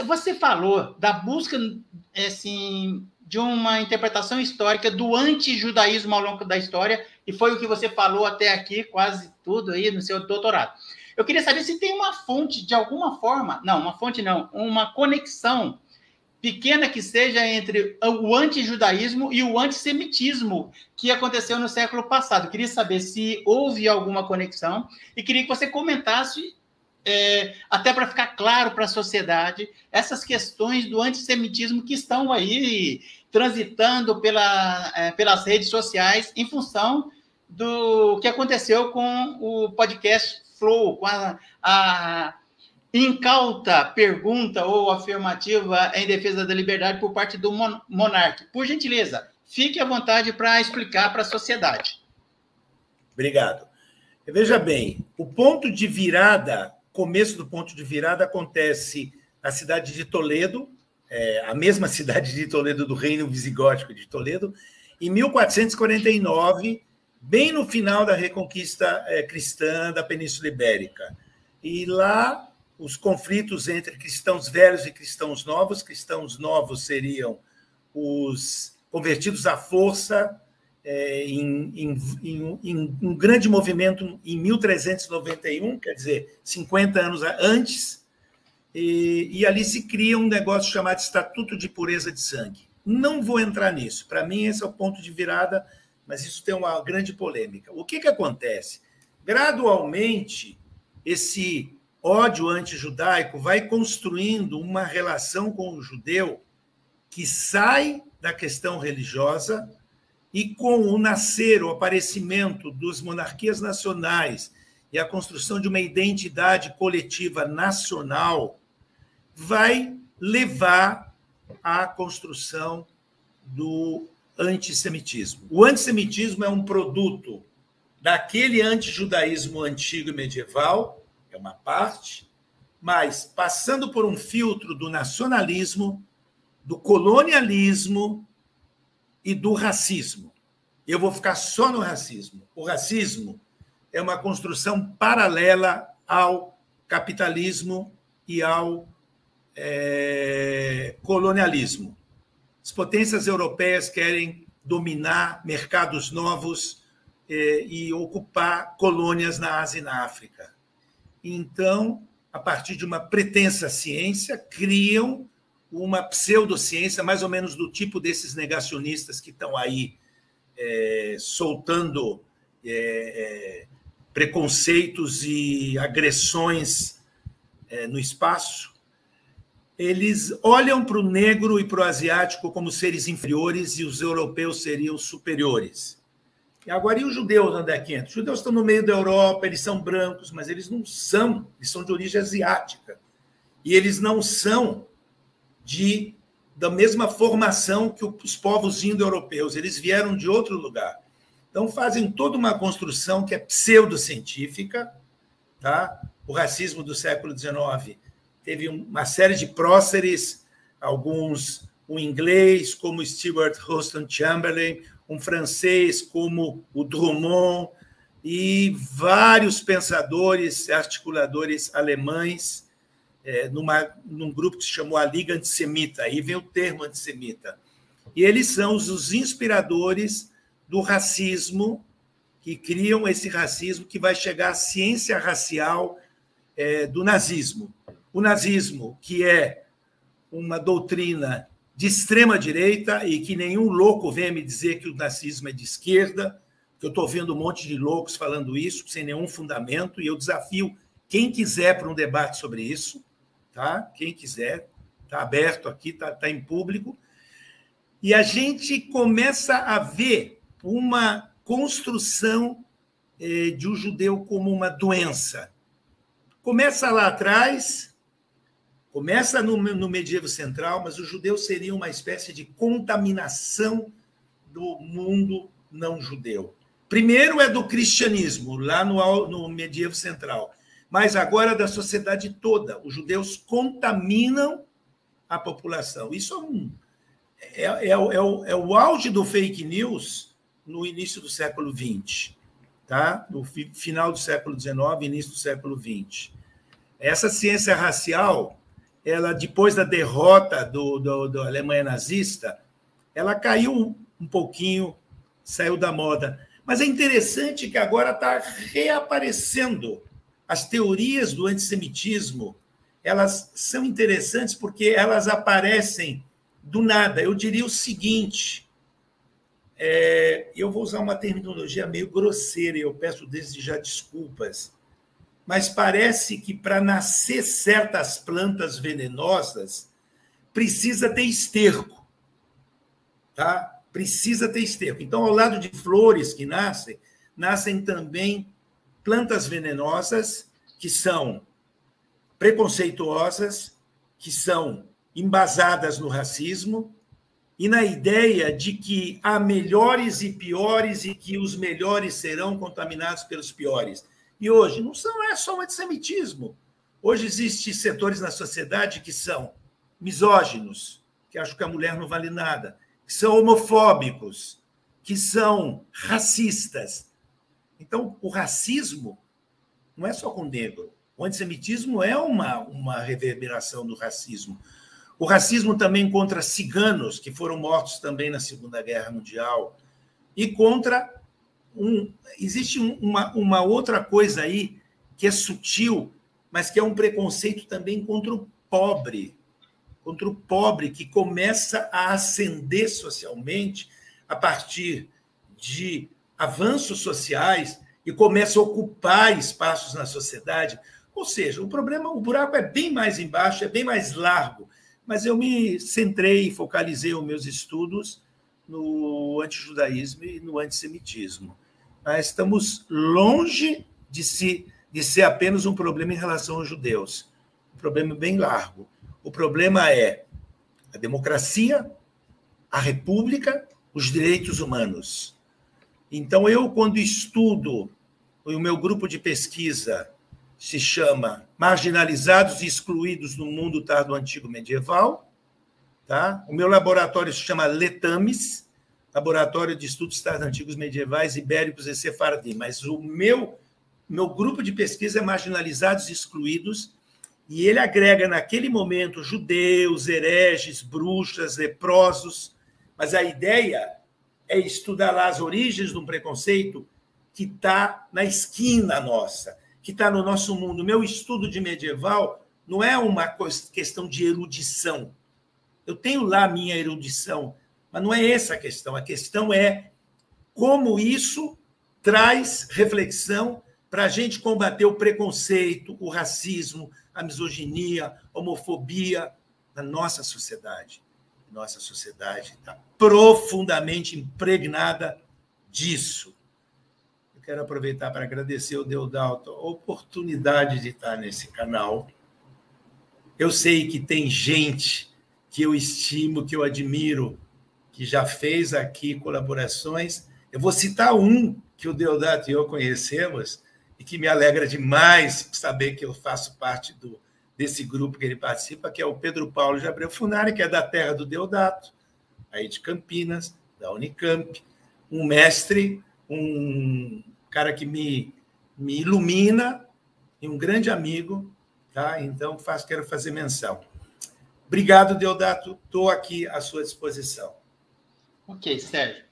Você falou da busca, assim, de uma interpretação histórica do antijudaísmo ao longo da história, e foi o que você falou até aqui, quase tudo aí no seu doutorado. Eu queria saber se tem uma fonte, de alguma forma, não, uma fonte não, uma conexão pequena que seja entre o antijudaísmo e o antissemitismo que aconteceu no século passado. Eu queria saber se houve alguma conexão e queria que você comentasse, até para ficar claro para a sociedade, essas questões do antissemitismo que estão aí transitando pelas redes sociais em função do que aconteceu com o podcast Flow, com a incauta pergunta ou afirmativa em defesa da liberdade por parte do monarca. Por gentileza, fique à vontade para explicar para a sociedade. Obrigado. Veja bem, o ponto de virada, começo do ponto de virada acontece na cidade de Toledo, a mesma cidade de Toledo do Reino Visigótico de Toledo, em 1449, bem no final da Reconquista cristã da Península Ibérica. E lá os conflitos entre cristãos velhos e cristãos novos seriam os convertidos à força, em um grande movimento em 1391, quer dizer, 50 anos antes, e ali se cria um negócio chamado Estatuto de Pureza de Sangue. Não vou entrar nisso, para mim esse é o ponto de virada, mas isso tem uma grande polêmica. O que acontece? Gradualmente, esse ódio antijudaico vai construindo uma relação com o judeu que sai da questão religiosa e com o nascer, o aparecimento das monarquias nacionais e a construção de uma identidade coletiva nacional vai levar à construção do antissemitismo. O antissemitismo é um produto daquele antijudaísmo antigo e medieval, é uma parte, mas passando por um filtro do nacionalismo, do colonialismo e do racismo. Eu vou ficar só no racismo. O racismo é uma construção paralela ao capitalismo e ao colonialismo. As potências europeias querem dominar mercados novos e ocupar colônias na Ásia e na África. Então, a partir de uma pretensa ciência, criam uma pseudociência, mais ou menos do tipo desses negacionistas que estão aí soltando preconceitos e agressões no espaço. Eles olham para o negro e para o asiático como seres inferiores e os europeus seriam superiores. E agora, e os judeus, André Quinto? Os judeus estão no meio da Europa, eles são brancos, mas eles não são, eles são de origem asiática. E eles não são da mesma formação que os povos indo-europeus, eles vieram de outro lugar. Então, fazem toda uma construção que é pseudocientífica. Tá? O racismo do século XIX teve uma série de próceres, alguns, um inglês como Stewart Houston Chamberlain, um francês como o Drummond e vários pensadores, articuladores alemães, num grupo que se chamou a Liga Antissemita, aí vem o termo antissemita. E eles são os inspiradores do racismo, que criam esse racismo que vai chegar à ciência racial do nazismo. O nazismo, que é uma doutrina de extrema-direita e que nenhum louco venha me dizer que o nazismo é de esquerda, que eu estou ouvindo um monte de loucos falando isso, sem nenhum fundamento, e eu desafio quem quiser para um debate sobre isso, tá? Quem quiser, está aberto aqui, está em público. E a gente começa a ver uma construção de um judeu como uma doença. Começa lá atrás, começa no medievo central, mas o judeu seria uma espécie de contaminação do mundo não judeu. Primeiro é do cristianismo, lá no medievo central, mas agora da sociedade toda. Os judeus contaminam a população. Isso é o auge do fake news no início do século XX, tá? No final do século XIX, início do século XX. Essa ciência racial ela, depois da derrota da Alemanha nazista, ela caiu um pouquinho, saiu da moda. Mas é interessante que agora está reaparecendo. As teorias do antissemitismo, elas são interessantes porque elas aparecem do nada. Eu diria o seguinte, eu vou usar uma terminologia meio grosseira, e eu peço desde já desculpas, mas parece que para nascer certas plantas venenosas, precisa ter esterco. Tá? Precisa ter esterco. Então, ao lado de flores que nascem também plantas venenosas, que são preconceituosas, que são embasadas no racismo e na ideia de que há melhores e piores e que os melhores serão contaminados pelos piores. E hoje não é só o antissemitismo. Hoje existem setores na sociedade que são misóginos, que acham que a mulher não vale nada, que são homofóbicos, que são racistas. Então, o racismo não é só com negro. O antissemitismo é uma reverberação do racismo. O racismo também contra ciganos, que foram mortos também na Segunda Guerra Mundial, e contra... Existe uma outra coisa aí que é sutil, mas que é um preconceito também contra o pobre que começa a ascender socialmente a partir de avanços sociais e começa a ocupar espaços na sociedade. Ou seja, o buraco é bem mais embaixo, é bem mais largo, mas eu me centrei e focalizei os meus estudos no antijudaísmo e no antissemitismo. Mas estamos longe de ser apenas um problema em relação aos judeus. Um problema bem largo. O problema é a democracia, a república, os direitos humanos. Então, eu, quando estudo, o meu grupo de pesquisa se chama Marginalizados e Excluídos no Mundo Tardo Antigo Medieval. Tá? O meu laboratório se chama LETAMES, Laboratório de Estudos Tardo-Antigos Medievais, Ibéricos e Sefardim. Mas o meu grupo de pesquisa é Marginalizados e Excluídos, e ele agrega, naquele momento, judeus, hereges, bruxas, leprosos, mas a ideia é estudar lá as origens de um preconceito que está na esquina nossa, que está no nosso mundo. O meu estudo de medieval não é uma questão de erudição. Eu tenho lá a minha erudição, mas não é essa a questão. A questão é como isso traz reflexão para a gente combater o preconceito, o racismo, a misoginia, a homofobia na nossa sociedade. Nossa sociedade está profundamente impregnada disso. Eu quero aproveitar para agradecer ao Deodato a oportunidade de estar nesse canal. Eu sei que tem gente que eu estimo, que eu admiro, que já fez aqui colaborações. Eu vou citar um que o Deodato e eu conhecemos e que me alegra demais saber que eu faço parte desse grupo que ele participa, que é o Pedro Paulo de Abreu Funari, que é da terra do Deodato, aí de Campinas, da Unicamp, um mestre, um cara que me ilumina e um grande amigo, tá? Então quero fazer menção. Obrigado, Deodato, estou aqui à sua disposição. Ok, Sérgio.